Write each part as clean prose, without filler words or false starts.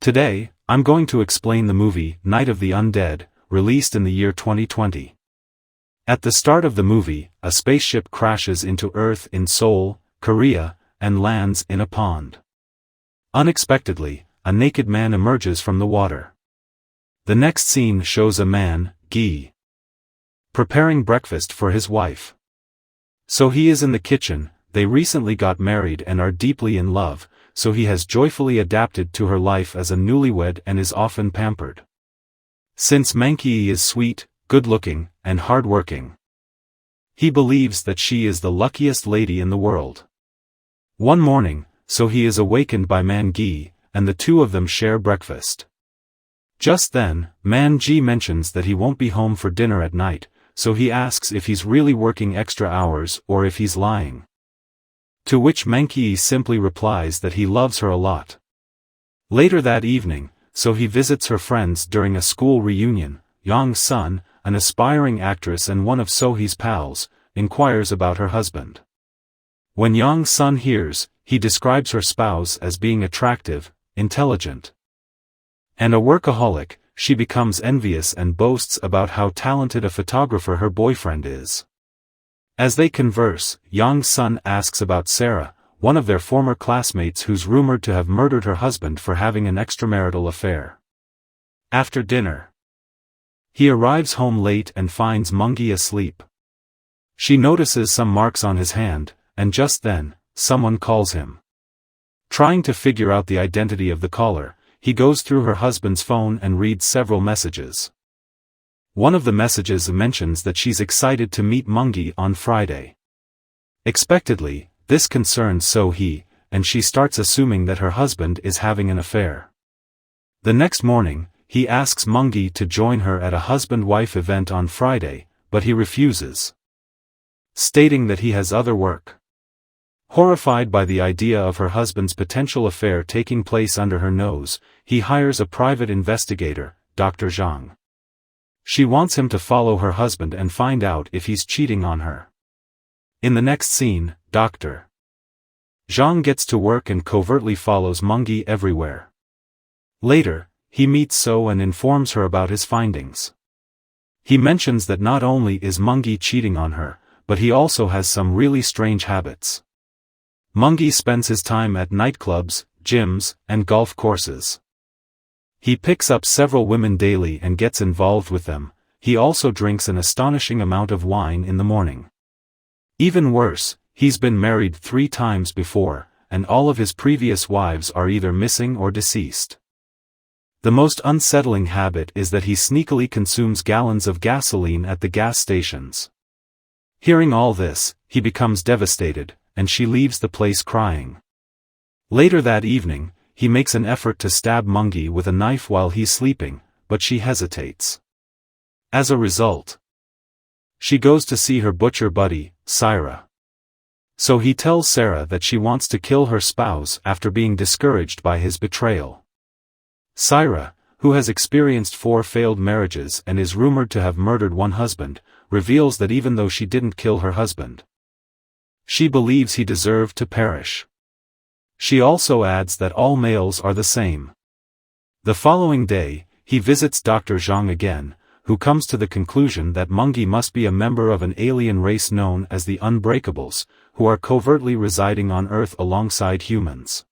Today, I'm going to explain the movie Night of the Undead, released in the year 2020. At the start of the movie, a spaceship crashes into Earth in Seoul, Korea, and lands in a pond. Unexpectedly, a naked man emerges from the water. The next scene shows a man, Gi, preparing breakfast for his wife. So he is in the kitchen. They recently got married and are deeply in love, so he has joyfully adapted to her life as a newlywed and is often pampered. Since Mongi is sweet, good-looking, and hard-working, he believes that she is the luckiest lady in the world. One morning, so he is awakened by Mongi, and the two of them share breakfast. Just then, Mongi mentions that he won't be home for dinner at night, so he asks if he's really working extra hours or if he's lying. To which Mongi simply replies that he loves her a lot. Later that evening, so he visits her friends during a school reunion. Zhang's son, an aspiring actress and one of Sohi's pals, inquires about her husband. When Zhang's son hears, he describes her spouse as being attractive, intelligent, and a workaholic. She becomes envious and boasts about how talented a photographer her boyfriend is. As they converse, Zhang's son asks about Seira, one of their former classmates who's rumored to have murdered her husband for having an extramarital affair. After dinner, he arrives home late and finds Mongi asleep. She notices some marks on his hand, and just then, someone calls him. Trying to figure out the identity of the caller, he goes through her husband's phone and reads several messages. One of the messages mentions that she's excited to meet Mongi on Friday. Expectedly, this concerns Sohi, and she starts assuming that her husband is having an affair. The next morning, he asks Mongi to join her at a husband-wife event on Friday, but he refuses, stating that he has other work. Horrified by the idea of her husband's potential affair taking place under her nose, he hires a private investigator, Dr. Zhang. She wants him to follow her husband and find out if he's cheating on her. In the next scene, Dr. Zhang gets to work and covertly follows Mongi everywhere. Later, he meets So and informs her about his findings. He mentions that not only is Mongi cheating on her, but he also has some really strange habits. Mongi spends his time at nightclubs, gyms, and golf courses. He picks up several women daily and gets involved with them. He also drinks an astonishing amount of wine in the morning. Even worse, he's been married 3 times before, and all of his previous wives are either missing or deceased. The most unsettling habit is that he sneakily consumes gallons of gasoline at the gas stations. Hearing all this, he becomes devastated, and she leaves the place crying. Later that evening, he makes an effort to stab Mongi with a knife while he's sleeping, but she hesitates. As a result, she goes to see her butcher buddy, Seira. So he tells Seira that she wants to kill her spouse after being discouraged by his betrayal. Seira, who has experienced 4 failed marriages and is rumored to have murdered one husband, reveals that even though she didn't kill her husband, she believes he deserved to perish. She also adds that all males are the same. The following day, he visits Dr. Zhang again, who comes to the conclusion that Mongi must be a member of an alien race known as the Unbreakables, who are covertly residing on Earth alongside humans.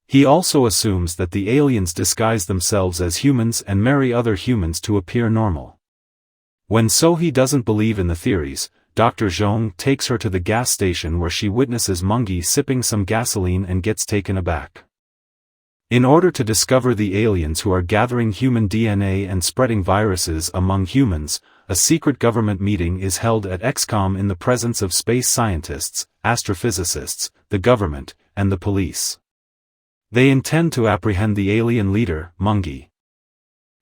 He also assumes that the aliens disguise themselves as humans and marry other humans to appear normal. When Sohi doesn't believe in the theories, Dr. Zhang takes her to the gas station where she witnesses Mongi sipping some gasoline and gets taken aback. In order to discover the aliens who are gathering human DNA and spreading viruses among humans, a secret government meeting is held at XCOM in the presence of space scientists, astrophysicists, the government, and the police. They intend to apprehend the alien leader, Mongi,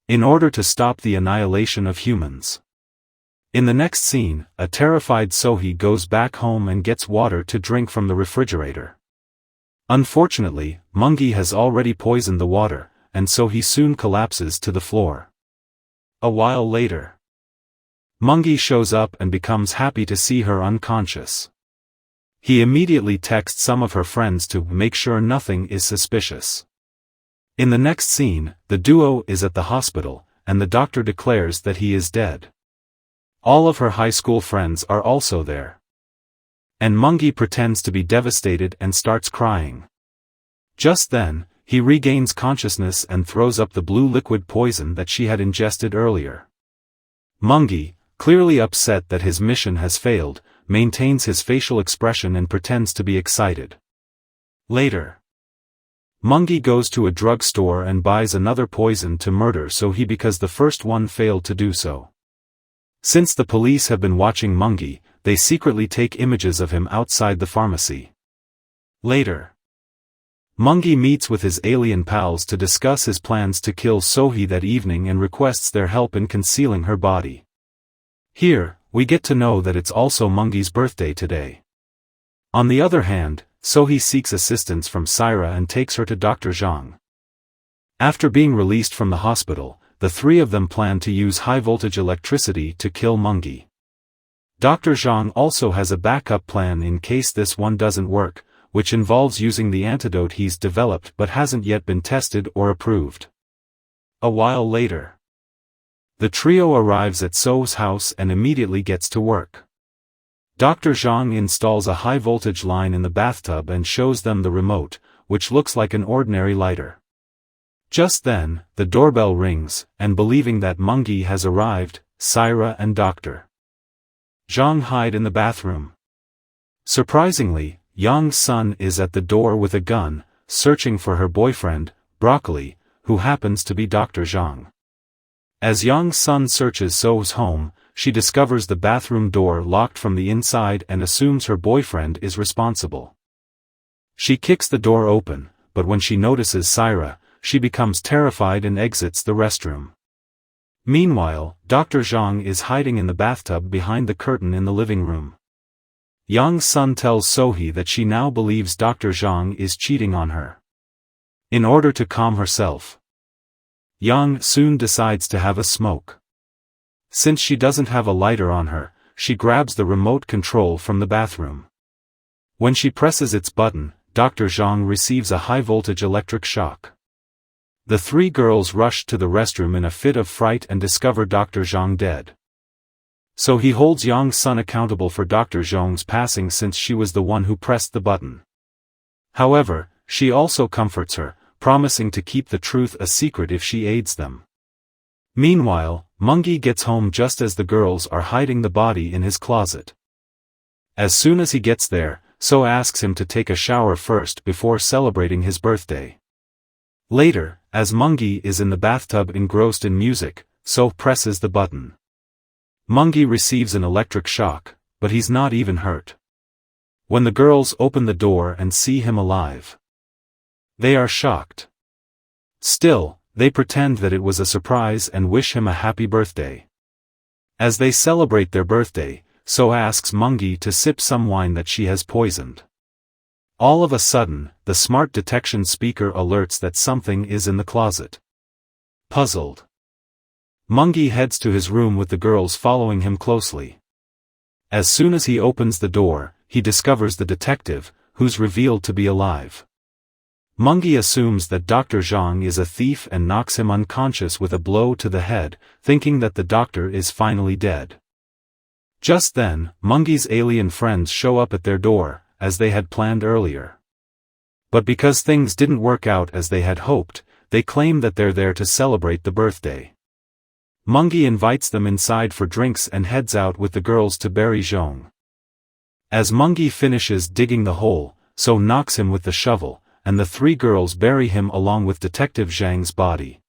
in order to stop the annihilation of humans. In the next scene, a terrified Sohi goes back home and gets water to drink from the refrigerator. Unfortunately, Mongi has already poisoned the water, and so he soon collapses to the floor. A while later, Mongi shows up and becomes happy to see her unconscious. He immediately texts some of her friends to make sure nothing is suspicious. In the next scene, the duo is at the hospital, and the doctor declares that he is dead. All of her high school friends are also there. And Mongi pretends to be devastated and starts crying. Just then, he regains consciousness and throws up the blue liquid poison that she had ingested earlier. Mongi, clearly upset that his mission has failed, maintains his facial expression and pretends to be excited. Later, Mongi goes to a drugstore and buys another poison to murder Sohi because the first one failed to do so. Since the police have been watching Mongi, they secretly take images of him outside the pharmacy. Later, Mongi meets with his alien pals to discuss his plans to kill Sohi that evening and requests their help in concealing her body. Here, we get to know that it's also Mongi's birthday today. On the other hand, Sohi seeks assistance from Seira and takes her to Dr. Zhang. After being released from the hospital, the three of them plan to use high-voltage electricity to kill Mongi. Dr. Zhang also has a backup plan in case this one doesn't work, which involves using the antidote he's developed but hasn't yet been tested or approved. A while later, the trio arrives at Sohe's house and immediately gets to work. Dr. Zhang installs a high-voltage line in the bathtub and shows them the remote, which looks like an ordinary lighter. Just then, the doorbell rings, and believing that Mongi has arrived, Seira and Dr. Zhang hide in the bathroom. Surprisingly, Yang's son is at the door with a gun, searching for her boyfriend, Broccoli, who happens to be Dr. Zhang. As Yang's son searches Sohe's home, she discovers the bathroom door locked from the inside and assumes her boyfriend is responsible. She kicks the door open, but when she notices Seira, she becomes terrified and exits the restroom. Meanwhile, Dr. Zhang is hiding in the bathtub behind the curtain in the living room. Yang's son tells Sohi that she now believes Dr. Zhang is cheating on her. In order to calm herself, Yang soon decides to have a smoke. Since she doesn't have a lighter on her, she grabs the remote control from the bathroom. When she presses its button, Dr. Zhang receives a high-voltage electric shock. The three girls rush to the restroom in a fit of fright and discover Dr. Zhang dead. So he holds Yang's son accountable for Dr. Zhang's passing since she was the one who pressed the button. However, she also comforts her, promising to keep the truth a secret if she aids them. Meanwhile, Mongi gets home just as the girls are hiding the body in his closet. As soon as he gets there, So asks him to take a shower first before celebrating his birthday. Later, as Mongi is in the bathtub engrossed in music, So presses the button. Mongi receives an electric shock, but he's not even hurt. When the girls open the door and see him alive, they are shocked. Still, they pretend that it was a surprise and wish him a happy birthday. As they celebrate their birthday, So asks Mongi to sip some wine that she has poisoned. All of a sudden, the smart detection speaker alerts that something is in the closet. Puzzled, Mongi heads to his room with the girls following him closely. As soon as he opens the door, he discovers the detective, who's revealed to be alive. Mongi assumes that Dr. Zhang is a thief and knocks him unconscious with a blow to the head, thinking that the doctor is finally dead. Just then, Mongi's alien friends show up at their door, as they had planned earlier. But because things didn't work out as they had hoped, they claim that they're there to celebrate the birthday. Mongi invites them inside for drinks and heads out with the girls to bury Zhang. As Mongi finishes digging the hole, So knocks him with the shovel, and the three girls bury him along with Detective Zhang's body.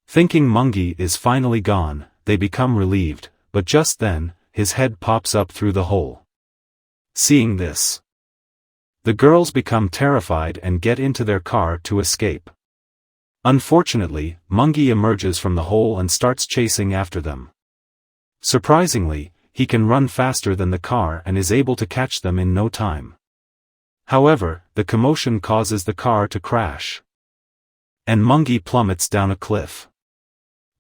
Thinking Mongi is finally gone, they become relieved, but just then, his head pops up through the hole. Seeing this, the girls become terrified and get into their car to escape. Unfortunately, Mongi emerges from the hole and starts chasing after them. Surprisingly, he can run faster than the car and is able to catch them in no time. However, the commotion causes the car to crash, and Mongi plummets down a cliff.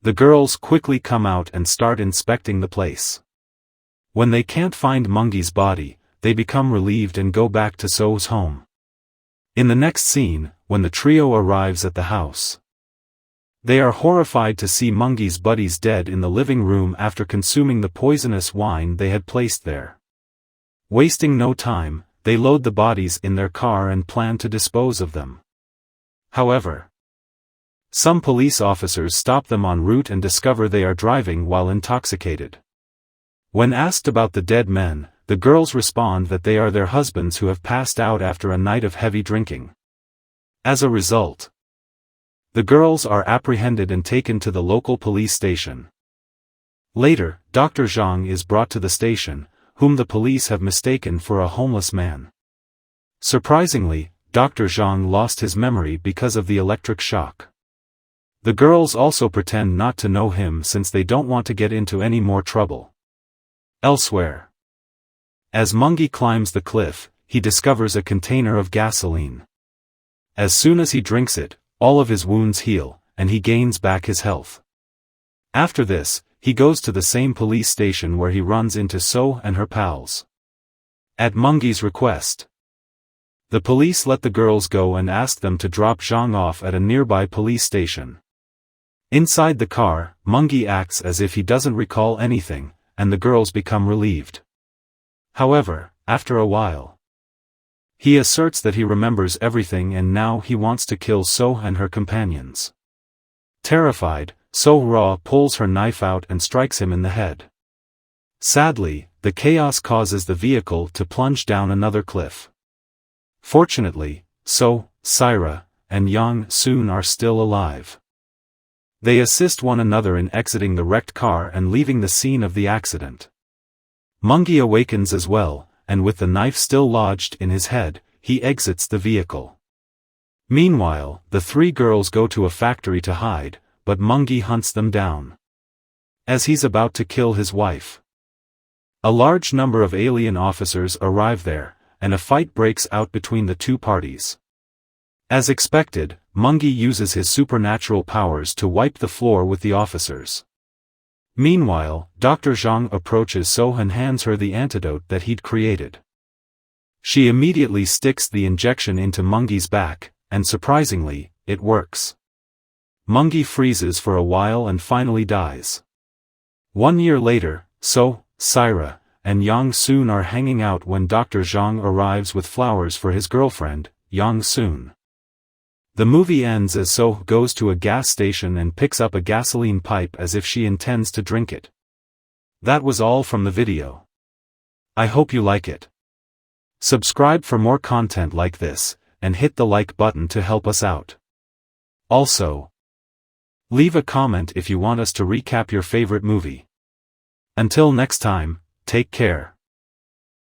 The girls quickly come out and start inspecting the place. When they can't find Mongi's body, they become relieved and go back to Sohe's home. In the next scene, when the trio arrives at the house, they are horrified to see Mongi's buddies dead in the living room after consuming the poisonous wine they had placed there. Wasting no time, they load the bodies in their car and plan to dispose of them. However, some police officers stop them en route and discover they are driving while intoxicated. When asked about the dead men, the girls respond that they are their husbands who have passed out after a night of heavy drinking. As a result, the girls are apprehended and taken to the local police station. Later, Dr. Zhang is brought to the station, whom the police have mistaken for a homeless man. Surprisingly, Dr. Zhang lost his memory because of the electric shock. The girls also pretend not to know him since they don't want to get into any more trouble. Elsewhere, as Mongi climbs the cliff, he discovers a container of gasoline. As soon as he drinks it, all of his wounds heal, and he gains back his health. After this, he goes to the same police station where he runs into Sohe and her pals. At Mongi's request, the police let the girls go and ask them to drop Zhang off at a nearby police station. Inside the car, Mongi acts as if he doesn't recall anything, and the girls become relieved. However, after a while, he asserts that he remembers everything and now he wants to kill Sohe and her companions. Terrified, Sohe pulls her knife out and strikes him in the head. Sadly, the chaos causes the vehicle to plunge down another cliff. Fortunately, Sohe, Seira, and Zhang soon are still alive. They assist one another in exiting the wrecked car and leaving the scene of the accident. Mongi awakens as well, and with the knife still lodged in his head, he exits the vehicle. Meanwhile, the three girls go to a factory to hide, but Mongi hunts them down. As he's about to kill his wife, a large number of alien officers arrive there, and a fight breaks out between the two parties. As expected, Mongi uses his supernatural powers to wipe the floor with the officers. Meanwhile, Dr. Zhang approaches Sohe and hands her the antidote that he'd created. She immediately sticks the injection into Mongi's back, and surprisingly, it works. Mongi freezes for a while and finally dies. 1 year later, Sohe, Seira, and Zhang soon are hanging out when Dr. Zhang arrives with flowers for his girlfriend, Zhang soon. The movie ends as Sohe goes to a gas station and picks up a gasoline pipe as if she intends to drink it. That was all from the video. I hope you like it. Subscribe for more content like this, and hit the like button to help us out. Also, leave a comment if you want us to recap your favorite movie. Until next time, take care.